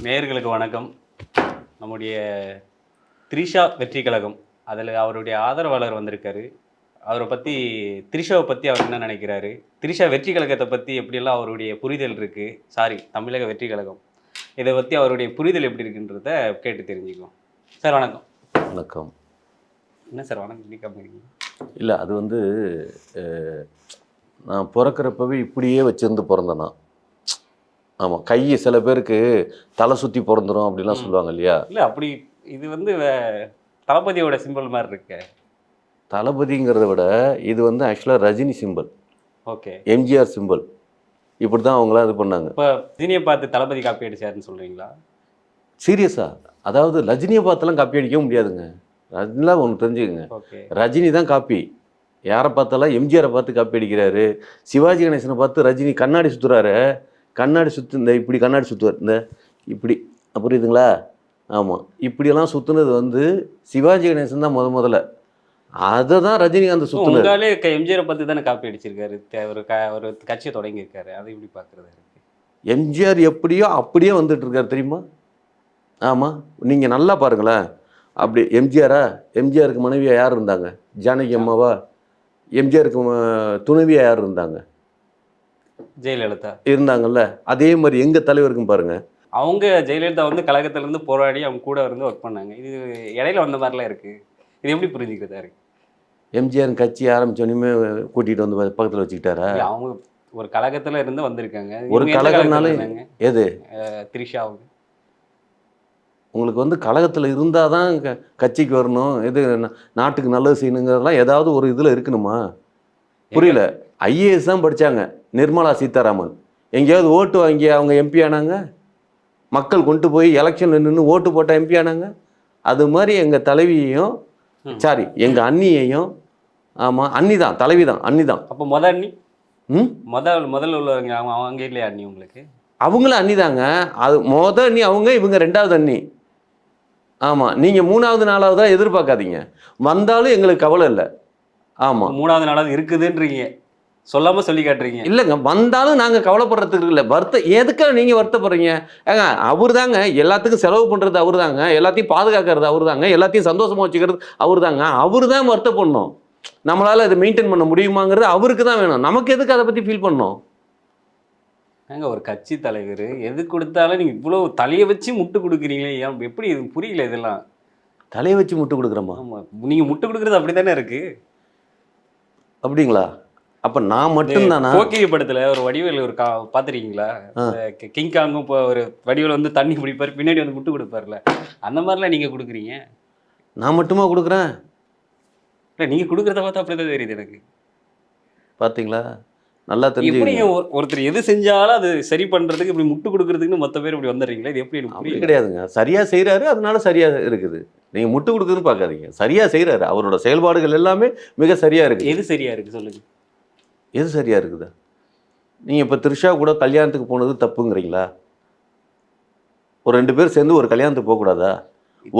நேயர்களுக்கு வணக்கம். நம்முடைய த்ரிஷா வெற்றி கழகம் அதில் அவருடைய ஆதரவாளர் வந்திருக்காரு. அவரை பற்றி த்ரிஷாவை பற்றி அவர் என்ன நினைக்கிறாரு, த்ரிஷா வெற்றி கழகத்தை பற்றி எப்படியெல்லாம் அவருடைய புரிதல் இருக்குது, தமிழக வெற்றி கழகம் இதை பற்றி அவருடைய புரிதல் எப்படி இருக்குன்றத கேட்டு தெரிஞ்சுக்குவோம். சார் வணக்கம். வணக்கம். என்ன சார் வணக்கம் நிற்காம? இல்லை, அது வந்து நான் பிறக்கிறப்பவே இப்படியே வச்சுருந்து பிறந்தேனா. ஆமாம், கையை சில பேருக்கு தலை சுற்றி பிறந்துடும் அப்படிலாம் சொல்லுவாங்க இல்லையா? இல்லை, அப்படி இது வந்து தளபதியோட சிம்பிள் மாதிரி இருக்கு. தளபதிங்கிறத விட இது வந்து ஆக்சுவலாக Rajini simple. Okay, MGR simple. இப்படி தான் அவங்களாம் இது பண்ணாங்க. இப்போ ரஜினியை பார்த்து தளபதி காப்பி அடிச்சாருன்னு சொல்கிறீங்களா? சீரியஸா? அதாவது ரஜினியை பார்த்தெல்லாம் காப்பி அடிக்க முடியாதுங்க. ரஜினிலாம் ஒன்று தெரிஞ்சுக்கங்க, ஓகே, ரஜினி தான் காப்பி. யாரை பார்த்தாலும் எம்ஜிஆரை பார்த்து காப்பி அடிக்கிறாரு. சிவாஜி கணேசனை பார்த்து ரஜினி கண்ணாடி சுற்றுறாரு. கண்ணாடி சுற்று, இந்த இப்படி கண்ணாடி சுற்றுவார், இந்த இப்படி, புரியுதுங்களா? ஆமாம், இப்படியெல்லாம் சுற்றுனது வந்து சிவாஜி கணேசன் தான் முதல்ல. அதை தான் ரஜினிகாந்த் சுற்றுனாரு. உங்களே எம்ஜிஆரை பார்த்து தானே காப்பி அடிச்சிருக்காரு. ஒரு கட்சியை தொடங்கியிருக்காரு. அதை எப்படி பார்க்குறது? எம்ஜிஆர் எப்படியோ அப்படியே வந்துட்டு இருக்காரு தெரியுமா? ஆமாம், நீங்கள் நல்லா பாருங்களேன். அப்படி எம்ஜிஆருக்கு மனைவியாக யார் இருந்தாங்க? ஜானகி அம்மாவா? எம்ஜிஆருக்கு துணைவியாக யார் இருந்தாங்க? ஜெயலலிதா இருந்தாங்கல்ல. அதே மாதிரி எங்கள் தலைவருக்கும் பாருங்க. அவங்க ஜெயலலிதா வந்து கழகத்திலேருந்து போராடி அவங்க கூட இருந்து ஒர்க் பண்ணாங்க. இது இடையில வந்த மாதிரிலாம் இருக்குது. இது எப்படி புரிஞ்சுக்கிறதா இருக்கு? எம்ஜிஆர் கட்சி ஆரம்பிச்சோன்னே கூட்டிகிட்டு வந்து பக்கத்தில் வச்சுக்கிட்டாரா? அவங்க ஒரு கழகத்தில் இருந்து வந்திருக்காங்க. ஒரு கழகம்னால எது த்ரிஷா அவங்க உங்களுக்கு வந்து கழகத்தில் இருந்தால் தான் கட்சிக்கு வரணும், இது நாட்டுக்கு நல்லது செய்யணுங்கிறதெல்லாம் ஏதாவது ஒரு இதில் இருக்கணுமா? புரியல. ஐஏஎஸ் தான் படித்தாங்க. நிர்மலா சீதாராமன் எங்கேயாவது ஓட்டு வாங்கி அவங்க எம்பி ஆனாங்க? மக்கள் கொண்டு போய் எலெக்ஷனில் நின்று ஓட்டு போட்டால் எம்பி ஆனாங்க? அது மாதிரி எங்கள் தலைவியையும் எங்கள் அண்ணியையும், ஆமாம் அண்ணி தான், தலைவி தான், அண்ணி தான். அப்போ அண்ணி முதல்ல உள்ளவங்க அவங்க இல்லையா அண்ணி உங்களுக்கு? அவங்களும் அண்ணி தாங்க. அது அண்ணி அவங்க, இவங்க ரெண்டாவது அண்ணி. ஆமாம், நீங்கள் மூணாவது நாலாவதாக எதிர்பார்க்காதீங்க. வந்தாலும் எங்களுக்கு கவலை இல்லை. ஆமாம், மூணாவது நாளாவது இருக்குதுன்றீங்க, சொல்லாமல் சொல்லி காட்டுறீங்க. இல்லைங்க, வந்தாலும் நாங்கள் கவலைப்படுறதுக்கு இல்லை. எதுக்காக நீங்கள் வருத்தப்படுறீங்க? ஏங்க, அவர் தாங்க எல்லாத்துக்கும் செலவு பண்ணுறது, அவர் தாங்க எல்லாத்தையும் பாதுகாக்கிறது, அவர் தாங்க எல்லாத்தையும் சந்தோஷமாக வச்சுக்கிறது, அவர் தாங்க. அவர் தான் வருத்தப்படணும். நம்மளால் அதை மெயின்டைன் பண்ண முடியுமாங்கிறது அவருக்கு தான் வேணும். நமக்கு எதுக்கு அதை பற்றி ஃபீல் பண்ணணும்? ஏங்க, ஒரு கட்சி தலைவர் எது கொடுத்தாலும் நீங்கள் இவ்வளோ தலையை வச்சு முட்டு கொடுக்குறீங்களே, ஏன் எப்படி? இது புரியல. இதெல்லாம் தலையை வச்சு முட்டு கொடுக்குறோமா? ஆமாம், நீங்கள் முட்டு கொடுக்குறது அப்படி தானே இருக்குது. அப்படிங்களா? அப்போ நான் மட்டும்தானா? போக்கிரி படத்தில் ஒரு வடிவேல் ஒரு பார்த்துருக்கீங்களா? கிங்காங்கும் இப்போ ஒரு வடிவேல் வந்து தண்ணி பிடிப்பார், பின்னாடி வந்து முட்டு கொடுப்பார்ல, அந்த மாதிரிலாம் நீங்கள் கொடுக்குறீங்க. நான் மட்டுமா கொடுக்குறேன்? இல்லை, நீங்கள் கொடுக்குறத பார்த்தா அப்படி தான் தெரியுது எனக்கு. பார்த்தீங்களா? நல்லா தெரிஞ்சு. எப்படி ஒருத்தர் எது செஞ்சாலும் அது சரி பண்ணுறதுக்கு இப்படி முட்டு கொடுக்குறதுக்குன்னு மொத்த பேர் இப்படி வந்துடுறீங்களா? இது எப்படி? அப்படி கிடையாதுங்க. சரியாக செய்கிறாரு, அதனால சரியாக இருக்குது. நீங்கள் முட்டு கொடுக்குதுன்னு பார்க்காதீங்க. சரியாக செய்கிறாரு. அவரோட செயல்பாடுகள் எல்லாமே மிக சரியாக இருக்குது. எது சரியாக இருக்குது சொல்லுங்கள். எது சரியாக இருக்குதா? நீங்கள் இப்போ த்ரிஷா கூட கல்யாணத்துக்கு போனது தப்புங்கிறீங்களா? ஒரு 2 பேர் சேர்ந்து ஒரு கல்யாணத்துக்கு போகக்கூடாதா?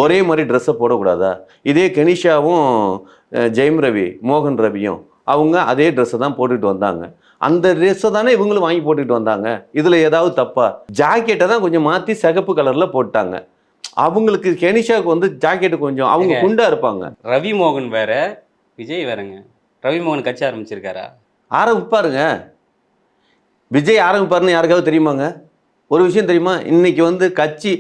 ஒரே மாதிரி ட்ரெஸ்ஸை போடக்கூடாதா? இதே கெனிஷாவும் ஜெயம் ரவி, மோகன் ரவியும் அவங்க அதே ட்ரெஸ்ஸை தான் போட்டுட்டு வந்தாங்க. அந்த ட்ரெஸ்ஸை தானே இவங்களும் வாங்கி போட்டுக்கிட்டு வந்தாங்க. இதில் ஏதாவது தப்பா? ஜாக்கெட்டை தான் கொஞ்சம் மாற்றி சிகப்பு கலரில் போட்டாங்க. அவங்களுக்கு கெனிஷாவுக்கு வந்து ஜாக்கெட்டு கொஞ்சம் அவங்க குண்டா இருப்பாங்க. ரவி மோகன் வேற, விஜய் வேறங்க. ரவி மோகன் கட்சி ஆரம்பிச்சிருக்காரா? ஆரம்பிப்பாருங்க. விஜய் ஆரம்பிப்பாருன்னு யாருக்காவது தெரியுமாங்க? ஒரு விஷயம் தெரியுமா? இன்னைக்கு வந்து கட்சி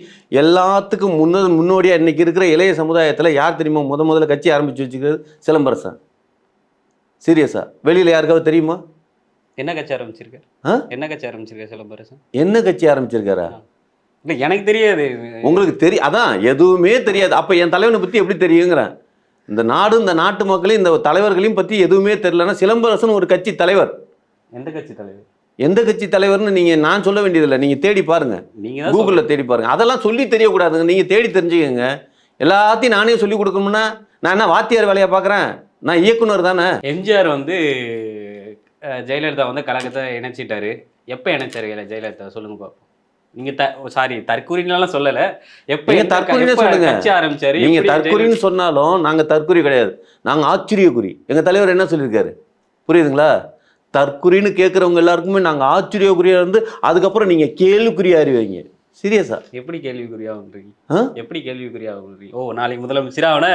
எல்லாத்துக்கும் முன்னோடியாக இன்னைக்கு இருக்கிற இளைய சமுதாயத்தில் யார் தெரியுமா முதல்ல கட்சி ஆரம்பித்து வச்சுக்கிறது? சிலம்பரசன். சீரியஸா? வெளியில் யாருக்காவது தெரியுமா? என்ன கட்சி ஆரம்பிச்சிருக்காரு? என்ன கட்சி ஆரம்பிச்சிருக்காரு சிலம்பரசன்? என்ன கட்சி ஆரம்பிச்சிருக்காரா? இல்லை, எனக்கு தெரியாது. உங்களுக்கு தெரியும்? அதான் எதுவுமே தெரியாது. அப்போ என் தலைவனை பற்றி எப்படி தெரியுங்கிறேன். இந்த நாடு, இந்த நாட்டு மக்களையும், இந்த தலைவர்களையும் பற்றி எதுவுமே தெரியலன்னா சிலம்பரசன் ஒரு கட்சி தலைவர். எந்த கட்சி தலைவர்? எந்த கட்சி தலைவர்னு நீங்கள் நான் சொல்ல வேண்டியதில்லை. நீங்கள் தேடி பாருங்கள், நீங்கள் கூகுளில் தேடி பாருங்கள். அதெல்லாம் சொல்லி தெரியக்கூடாதுங்க. நீங்கள் தேடி தெரிஞ்சுக்கங்க. எல்லாத்தையும் நானே சொல்லி கொடுக்கணும்னா நான் என்ன வாத்தியார் வேலையாக பார்க்குறேன்? நான் இயக்குனர் தானே. எம்ஜிஆர் வந்து ஜெயலலிதா வந்து கழகத்தை இணைச்சிட்டாரு. எப்போ இணைச்சாரு ஜெயலலிதா சொல்லுங்க பார்ப்போம். நீங்கள் தற்கூரினாலும் சொல்லலை. எப்போ தற்கூரின்னு சொல்லுங்க. கட்சி ஆரம்பிச்சாரு. நீங்கள் தற்கூரின்னு சொன்னாலும் நாங்கள் தற்கூரி கிடையாது, நாங்கள் ஆச்சரியக்குறி. எங்கள் தலைவர் என்ன சொல்லியிருக்காரு புரியுதுங்களா? தற்குறின்னு கேட்குறவங்க எல்லாருக்குமே நாங்கள் ஆச்சரியக்குறியாக இருந்து அதுக்கப்புறம் நீங்கள் கேள்விக்குறியாக அறிவிங்க. சீரியஸா. எப்படி கேள்விக்குறியாகுன்றீங்க? ஆ? எப்படி கேள்விக்குறியாகுன்றீங்க? ஓ, நாளைக்கு முதலமைச்சரா ஆனா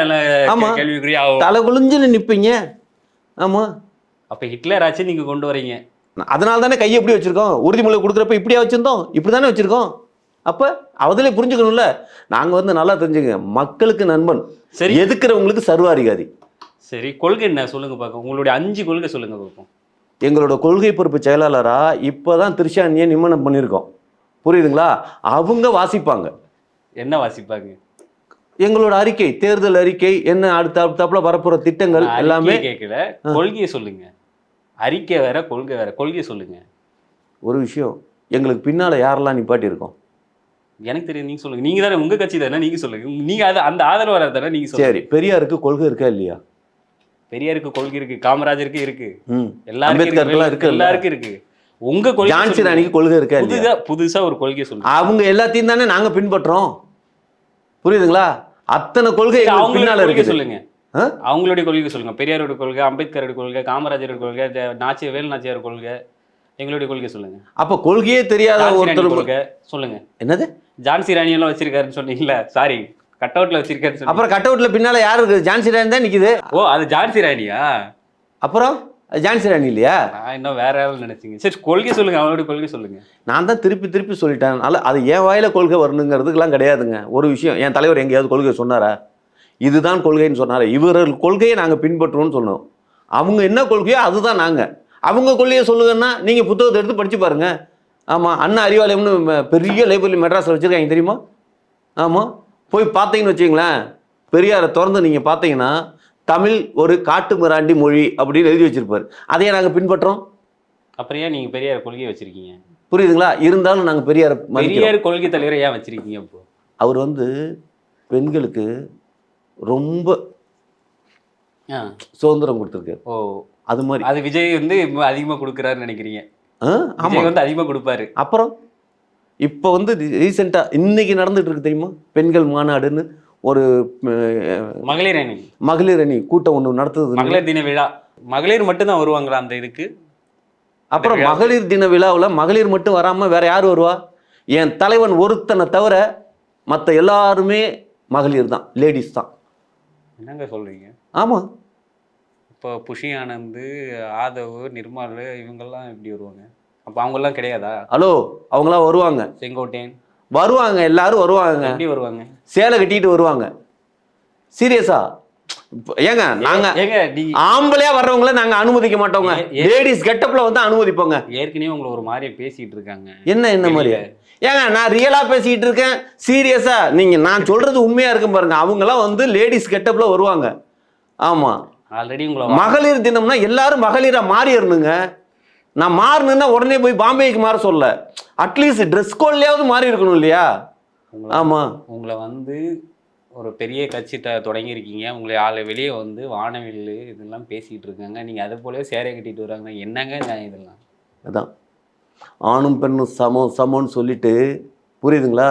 ஆமா. கேள்விக்குறியாகும். தலை குளிஞ்சுன்னு நிற்பீங்க. ஆமா. அப்ப ஹிட்லர் ஆச்சு நீங்க கொண்டு வரீங்க. அதனால தானே கையை எப்படி வச்சிருக்கோம்? உறுதிமொழி கொடுக்குறப்ப இப்படியா வச்சிருந்தோம்? இப்படி தானே வச்சிருக்கோம். அப்ப அவதிலே புரிஞ்சுக்கணும்ல. நாங்க வந்து நல்லா தெரிஞ்சுங்க, மக்களுக்கு நண்பன், சரி எதுக்குறவங்களுக்கு சர்வாதிகாரி. சரி, கொள்கை என்ன சொல்லுங்க பார்ப்போம். உங்களுடைய 5 கொள்கை சொல்லுங்க பார்ப்போம். எங்களோட கொள்கை பொறுப்பு செயலாளரா இப்பதான் திருஷானியை நியமனம் பண்ணியிருக்கோம். புரியுதுங்களா? அவங்க வாசிப்பாங்க. என்ன வாசிப்பாங்க? எங்களோட அறிக்கை, தேர்தல் அறிக்கை என்ன, அடுத்தாப்புல வரப்போற திட்டங்கள் நான் எல்லாமே. அறிக்கையை கேட்கல, கொள்கையை சொல்லுங்க. அறிக்கை வேற, கொள்கை வேற. கொள்கையை சொல்லுங்க. ஒரு விஷயம், எங்களுக்கு பின்னால யாரெல்லாம் நிப்பாட்டி இருக்கோம்? எனக்கு தெரியும், நீங்க சொல்லுங்க. நீங்க தானே, உங்க கட்சி தானே, நீங்க சொல்லுங்க. நீங்க அந்த ஆதரவாளர் தானே, நீங்க சொல்லுங்க. சரி, பெரியாருக்கு கொள்கை இருக்கா இல்லையா? பெரியாருக்கு கொள்கை இருக்கு, காமராஜருக்கு இருக்கு, எல்லாருக்கும் அம்பேத்கருக்குலாம் இருக்கு, இருக்கு. எல்லாருக்கும் இருக்கு. உங்க கொள்கை ஜான்சி சொல்லுங்க. ராணிக்கு கொள்கை இருக்கா இல்லையா? புதுசா ஒரு கொள்கை சொல்லுங்க. அவங்க எல்லாத்தையும் தானே நாங்க பின்பற்றோம். புரியுதுங்களா? அத்தனை கொள்கை எங்களுக்கு அவங்களுடைய பின்னால கொள்கை இருக்கு. சொல்லுங்க. அவங்களுடைய கொள்கை சொல்லுங்க. பெரியாரோட கொள்கை, அம்பேத்கரோட கொள்கை, காமராஜரோட கொள்கை, வேலு நாச்சியார் கொள்கை, எங்களுடைய கொள்கை சொல்லுங்க. அப்ப கொள்கையே தெரியாத ஜான்சி ராணி ஒருத்தர் கொள்கை சொல்லுங்க. என்னது? ஜான்சி ராணி எல்லாம் வச்சிருக்காருன்னு சொன்னீங்கல்ல, சாரி, கட் அவுட்ல வச்சிருக்காருன்னு சொன்னீங்க. அப்புறம் கட் அவுட்ல பின்னால யாரு இருக்கு? ஜான்சி ராணி தான் நிக்குது. ஓ, அது ஜான்சி ராணியா? அப்புறம் ஜான்சி ராணி இல்லையா? நான் இன்னும் வேற யாரும் நினைச்சீங்க. சரி, கொள்கை சொல்லுங்க. அவங்களுடைய கொள்கை சொல்லுங்க. நான் தான் திருப்பி திருப்பி சொல்லிட்டேன். அதனால அது என் வாயில கொள்கை வரணுங்கிறதுக்கெல்லாம் கிடையாதுங்க. ஒரு விஷயம், என் தலைவர் எங்கேயாவது கொள்கை சொன்னாரா? இதுதான் கொள்கைன்னு சொன்னாரா? இவர்கள் கொள்கையை நாங்க பின்பற்றுவோம்னு சொன்னோம். அவங்க என்ன கொள்கையோ அதுதான் நாங்க. அவங்க கொள்கையை சொல்லுங்கன்னா நீங்க புத்தகத்தை எடுத்து படிச்சு பாருங்க. ஆமா, அண்ணா அறிவாலயம்னு பெரிய லைப்ரரி மெட்ராஸில் வச்சிருக்காங்க தெரியுமா? ஆமா, போய் பார்த்தீங்கன்னு வச்சுங்களேன், பெரியாரை திறந்து நீங்க பார்த்தீங்கன்னா தமிழ் ஒரு காட்டு மிராண்டி மொழி அப்படின்னு எழுதி வச்சிருப்பாரு. அதையே நாங்க பின்பற்றோம். அப்புறம் ஏன் நீங்க பெரியார் கொள்கையை வச்சிருக்கீங்க? புரியுதுங்களா? இருந்தாலும் நாங்க பெரியார் பெரியார் கொள்கை தலைவரை ஏன் வச்சிருக்கீங்க? அப்போ அவர் வந்து பெண்களுக்கு ரொம்ப சுதந்திரம் கொடுத்துருக்காரு. ஓ, அது மாதிரி. அது விஜய் வந்து அதிகமா கொடுக்குறாருன்னு நினைக்கிறீங்க? ஆமா, விஜய் வந்து அதிகமா கொடுப்பாரு. அப்புறம் இப்போ வந்து ரீசெண்டா இன்னைக்கு நடந்துட்டு இருக்கு தெரியுமா? பெண்கள் மாநாடுன்னு ஒரு மகளிர் அணி, மகளிர் அணி கூட்டம் ஒன்று நடத்துது. மகளிர் தின விழா. மகளிர் மட்டும்தான் வருவாங்களா அந்த இதுக்கு? அப்புறம் மகளிர் தின விழாவில் மகளிர் மட்டும் வராம வேற யார் வருவா? என் தலைவன் ஒருத்தனை தவிர மற்ற எல்லாருமே மகளிர் தான், லேடிஸ் தான். என்னங்க சொல்றீங்க? ஆமா. இப்போ புஷி ஆனந்த், ஆதவ், நிர்மல் இவங்கெல்லாம் எப்படி வருவாங்க? அப்போ அவங்கெல்லாம் கிடையாதா? ஹலோ, அவங்களாம் வருவாங்க. செங்கோட்டையன் வருவாங்க, எல்லாரும் வருவாங்க. எப்படி வருவாங்க? சேலை கட்டிட்டு வருவாங்க. சீரியஸா? ஏங்க நாங்க ஆம்பளையா வர்றவங்கள நாங்க அனுமதிக்க மாட்டோங்க. லேடிஸ் கெட்டப்ல வந்து அனுமதிப்போங்க. ஏற்கனவே உங்களை ஒரு மாதிரியே பேசிட்டு இருக்காங்க. என்ன மாதிரி? ஏங்க நான் ரியலா பேசிட்டு இருக்கேன். சீரியஸா நீங்க நான் சொல்றது உண்மையா இருக்கும் பாருங்க. அவங்கலாம் வந்து லேடிஸ் கெட்டப்ல வருவாங்க. ஆமா, ஆல்ரெடி உங்களை மகளிர் தினம்னா எல்லாரும் மகளிரா மாறிடணுங்க. நான் மாறணும்னா உடனே போய் பாம்பேக்கு மாற சொல்ல, அட்லீஸ்ட் ட்ரெஸ் கோட்லயாவது மாறி இருக்கணும் இல்லையா? ஆமா, உங்களை வந்து ஒரு பெரிய கட்சி தொடங்கியிருக்கீங்க. உங்களை வெளியே வந்து வானவில் இதெல்லாம் பேசிட்டு இருக்காங்க. நீங்க அது போலவே சேரை கட்டிட்டு வராங்க. என்னங்க இதெல்லாம்? அதான் ஆணும் பெண்ணும் சமம் சமம்னு சொல்லிட்டு, புரியுதுங்களா?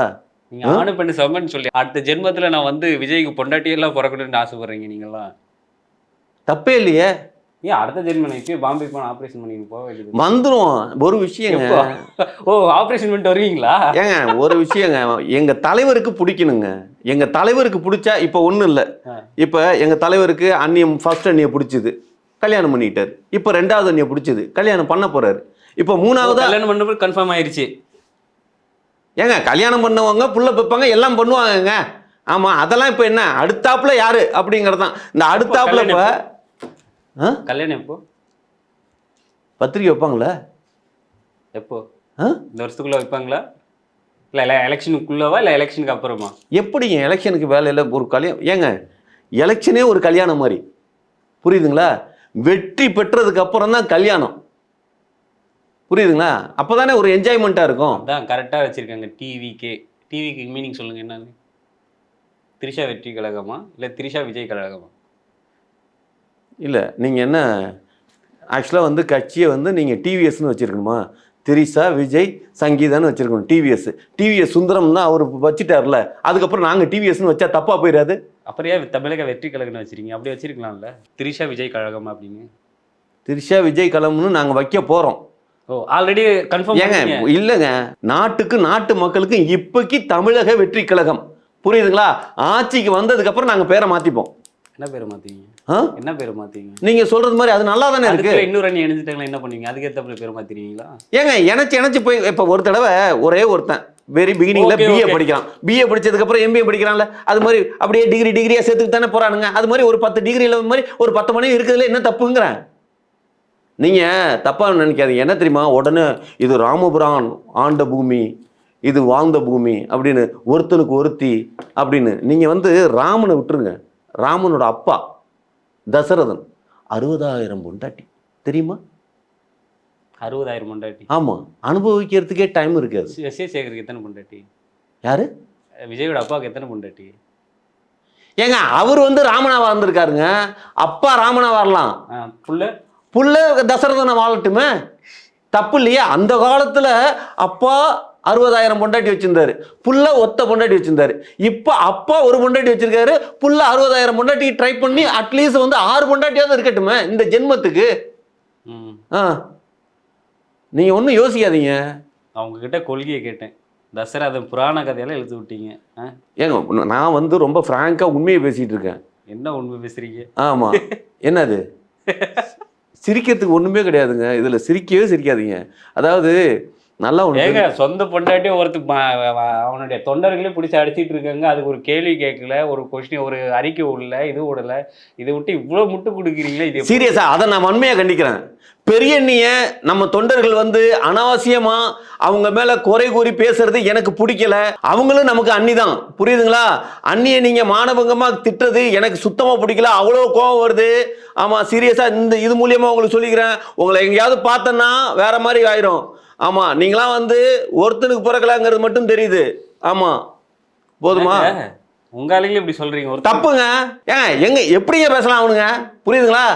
நீங்க ஆணு பெண்ணு சமம்னு சொல்லி அடுத்த ஜென்மத்துல நான் வந்து விஜய்க்கு பொண்டாட்டியெல்லாம் பிறக்கணும்னு ஆசைப்படுறீங்க நீங்களாம். தப்பே இல்லையே. ஏன் அடுத்த ஜென்மம் இப்பயே பாம்பே போன ஆப்ரேஷன் பண்ணி போக வேண்டியது வந்துடும். ஒரு விஷயங்க. ஓ, ஆப்ரேஷன் பண்ணிட்டு வருவீங்களா? ஏங்க ஒரு விஷயங்க, எங்க தலைவருக்கு பிடிக்கணுங்க. எங்க தலைவருக்கு பிடிச்சா இப்ப ஒண்ணும் இல்லை. இப்ப எங்க தலைவருக்கு அண்ணியம் ஃபர்ஸ்ட் அண்ணியை பிடிச்சது, கல்யாணம் பண்ணிட்டாரு. இப்ப ரெண்டாவது அண்ணியை பிடிச்சது, கல்யாணம் பண்ண போறாரு. இப்ப மூணாவது கல்யாணம் பண்ண கன்ஃபார்ம் ஆயிருச்சு. ஏங்க கல்யாணம் பண்ணவங்க புள்ள பெப்பாங்க எல்லாம் பண்ணுவாங்கங்க. ஆமா, அதெல்லாம் இப்ப என்ன அடுத்தாப்புல யாரு அப்படிங்கறதான். இந்த அடுத்தாப்புல இப்ப கல்யாணம் எப்போ? பத்திரிக்கை வைப்பாங்களா? எப்போ? இந்த வருஷத்துக்குள்ள வைப்பாங்களா? இல்ல எலெக்ஷனுக்குள்ளவா இல்ல எலெக்ஷனுக்கு அப்புறமா? எப்படிங்க எலெக்ஷனுக்கு வேலையில ஒரு கல்யாணம்? ஏங்க எலெக்ஷனே ஒரு கல்யாணம் மாதிரி, புரியுதுங்களா? வெற்றி பெற்றதுக்கு அப்புறம் தான் கல்யாணம், புரியுதுங்களா? அப்பதானே ஒரு என்ஜாய்மெண்ட்டா இருக்கும். அதான் கரெக்டா வச்சிருக்காங்க. டிவிக்கு மீனிங் சொல்லுங்க என்னன்னு? திரிஷா வெற்றி கழகமா இல்ல திரிஷா விஜய் கழகமா? இல்லை, நீங்கள் என்ன ஆக்சுவலாக வந்து கட்சியை வந்து நீங்கள் டிவிஎஸ்ன்னு வச்சுருக்கணுமா? திரிஷா விஜய் சங்கீதான்னு வச்சுருக்கணும். டிவிஎஸ் சுந்தரம் தான் அவர் வச்சுட்டார்ல, அதுக்கப்புறம் நாங்கள் டிவிஎஸ்ன்னு வச்சா தப்பாக போயிடாது? அப்புறம் ஏன் தமிழக வெற்றி கழகம்னு வச்சிருக்கீங்க? அப்படி வச்சிருக்கலாம்ல, திரிஷா விஜய் கழகம் அப்படின்னு. திரிஷா விஜய் கழகம்னு நாங்கள் வைக்க போகிறோம். ஓ ஆல்ரெடி கன்ஃபார்ம் ஏங்க இல்லைங்க, நாட்டுக்கு நாட்டு மக்களுக்கு இப்போக்கி தமிழக வெற்றி கழகம், புரியுதுங்களா? ஆட்சிக்கு வந்ததுக்கு அப்புறம் நாங்க பேரை மாத்திப்போம். என்ன பேர் மாத்தீங்க? ஆ? என்ன பேர் மாத்தீங்க? நீங்க சொல்றது மாதிரி அது நல்லா தானே இருக்கு. அதுக்கு இன்னொரு அண்ணி இணைஞ்சிட்டாங்களா என்ன பண்ணுவீங்க? அதுக்கேற்ற பேர் மாத்திடுவீங்களா? ஏங்க இணைச்சு போய் இப்ப ஒரு தடவை ஒரே ஒருத்தன் வெரி பிகினிங்ல Okay, பிஏ okay. படிக்கிறான், பிஏ படிச்சதுக்கு அப்புறம் எம்பிஏ படிக்கிறான்ல, அது மாதிரி அப்படியே டிகிரியா சேர்த்துக்கு தானே போறானுங்க. அது மாதிரி ஒரு 10 டிகிரில மாதிரி ஒரு 10 மணி இருக்குதுல என்ன தப்புங்கிறேன். நீங்க தப்பா நினைக்காதீங்க. என்ன தெரியுமா, உடனே இது ராமபுரான் ஆண்ட பூமி, இது வாழ்ந்த பூமி அப்படின்னு ஒருத்தனுக்கு ஒருத்தி அப்படின்னு நீங்க ராமனை விட்டுருங்க. ராமனோட அப்பா தசரதன் 60,000 பொண்டாட்டி தெரியுமா? 60,000 பொண்டாட்டி. ஆமா, அனுபவிக்கிறதுக்கே டைம் இருக்காது. சேகருக்கு எத்தனை பொண்டாட்டி? யாரு? விஜயோட அப்பாவுக்கு எத்தனை பொண்டாட்டி? ஏங்க அவர் ராமனா வாழ்ந்திருக்காருங்க, அப்பா ராமனா வரலாம், புள்ள தசரதனை வாழட்டுமே, தப்பு இல்லையா? அந்த காலத்துல அப்பா 60,000 பொண்டாட்டி வச்சிருந்தாரு, புள்ள ஒத்த பொண்டாட்டி வச்சிருந்தாரு. இப்ப அப்பா ஒரு பொண்டாட்டி வச்சிருக்காரு, புள்ள 60,000 பொண்டாட்டி ட்ரை பண்ணி அட்லீஸ்ட் 6 பொண்டாட்டியாவது இருக்கட்டுமே இந்த ஜென்மத்துக்கு. நீங்க ஒன்றும் யோசிக்காதீங்க. அவங்க கிட்ட கொள்கையை கேட்டேன், தசரதன் புராண கதையெல்லாம் எழுதி விட்டீங்க. ஏங்க நான் ரொம்ப ஃப்ராங்கா உண்மையை பேசிட்டு இருக்கேன். என்ன உண்மை பேசுறீங்க? ஆமா, என்னது சிரிக்கிறதுக்கு ஒண்ணுமே கிடையாதுங்க, இதுல சிரிக்கவே சிரிக்காதீங்க. அதாவது நல்லா ஏங்க சொந்த பொண்டாட்டி அவனுடைய தொண்டர்களே பிடிச்சி அடிச்சிட்டு இருக்காங்க, அதுக்கு ஒரு கேள்வி கேட்கல, ஒரு கொஸ்டின் ஒரு அறிக்கை விடல, இது விடல, இதை விட்டு இவ்வளவு முட்டு கொடுக்குறீங்களா? இது சீரியஸா? அதை நான் வன்மையா கண்டிக்கிறேன். பெரியண்ணிய நம்ம தொண்டர்கள் அனாவசியமா அவங்க மேல குறை கூறி பேசுறது எனக்கு பிடிக்கல. அவங்களும் நமக்கு அண்ணி தான், புரியுதுங்களா? அண்ணியை நீங்க மானபங்கமா திட்டுறது எனக்கு சுத்தமா பிடிக்கல, அவ்வளோ கோபம் வருது. ஆமா, சீரியஸா இது மூலியமா உங்களுக்கு சொல்லிக்கிறேன், உங்களை எங்கேயாவது பார்த்தேன்னா வேற மாதிரி ஆயிரும். ஆமா, நீங்களாம் ஒருத்தனுக்கு பிறக்கலாங்கிறது மட்டும் தெரியுது. ஆமா, போதுமா? உங்க ஆளுங்களே இப்படி சொல்றீங்க, ஒரு தப்புங்க. ஏங்க எங்க எப்படிங்க பேசலாம் அவனுங்க, புரியுதுங்களா?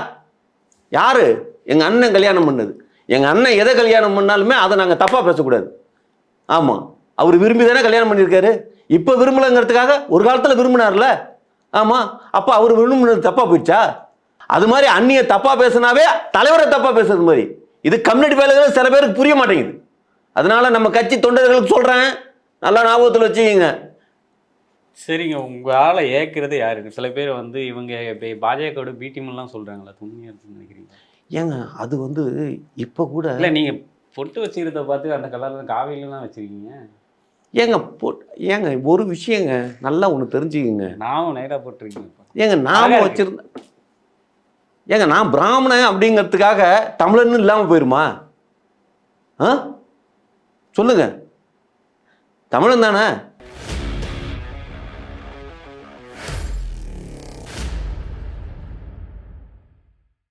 யாரு? எங்க அண்ணன் கல்யாணம் பண்ணது. எங்க அண்ணன் எதை கல்யாணம் பண்ணாலுமே அதை நாங்க தப்பா பேசக்கூடாது. ஆமா, அவர் விரும்பி தானே கல்யாணம் பண்ணியிருக்காரு. இப்ப விரும்பலங்கிறதுக்காக ஒரு காலத்துல விரும்பினார்ல. ஆமா, அப்ப அவர் விரும்பினது தப்பா போயிடுச்சா? அது மாதிரி அண்ணிய தப்பா பேசினாவே தலைவரை தப்பா பேசுறது மாதிரி. இது கம்யூனிட்டி வேலைகள் சில பேருக்கு புரிய மாட்டேங்குது. அதனால நம்ம கட்சி தொண்டர்களுக்கு சொல்றேன், நல்லா ஞாபகத்தில் வச்சுக்கோங்க. சரிங்க, உங்க ஆளை ஏற்கிறது யாருக்கு? சில பேர் இவங்க பாஜக பி டீம் எல்லாம் சொல்றாங்களா, உண்மையா இருக்குன்னு நினைக்கிறீங்க? ஏங்க அது இப்ப கூட இல்ல, நீங்க பொட்டு வச்சுக்கிறத பார்த்து அந்த கலர்ல காவிலாம் வச்சிருக்கீங்க. ஏங்க ஒரு விஷயங்க நல்லா ஒன்று தெரிஞ்சுக்கங்க. நானும் நைட்டா போட்டிருக்கீங்க. ஏங்க நாம வச்சிருந்தேன். ஏங்க நான் பிராமணன் அப்படிங்கிறதுக்காக தமிழன்னு இல்லாமல் போயிருமா? சொல்லுங்க, தமிழன் தானே.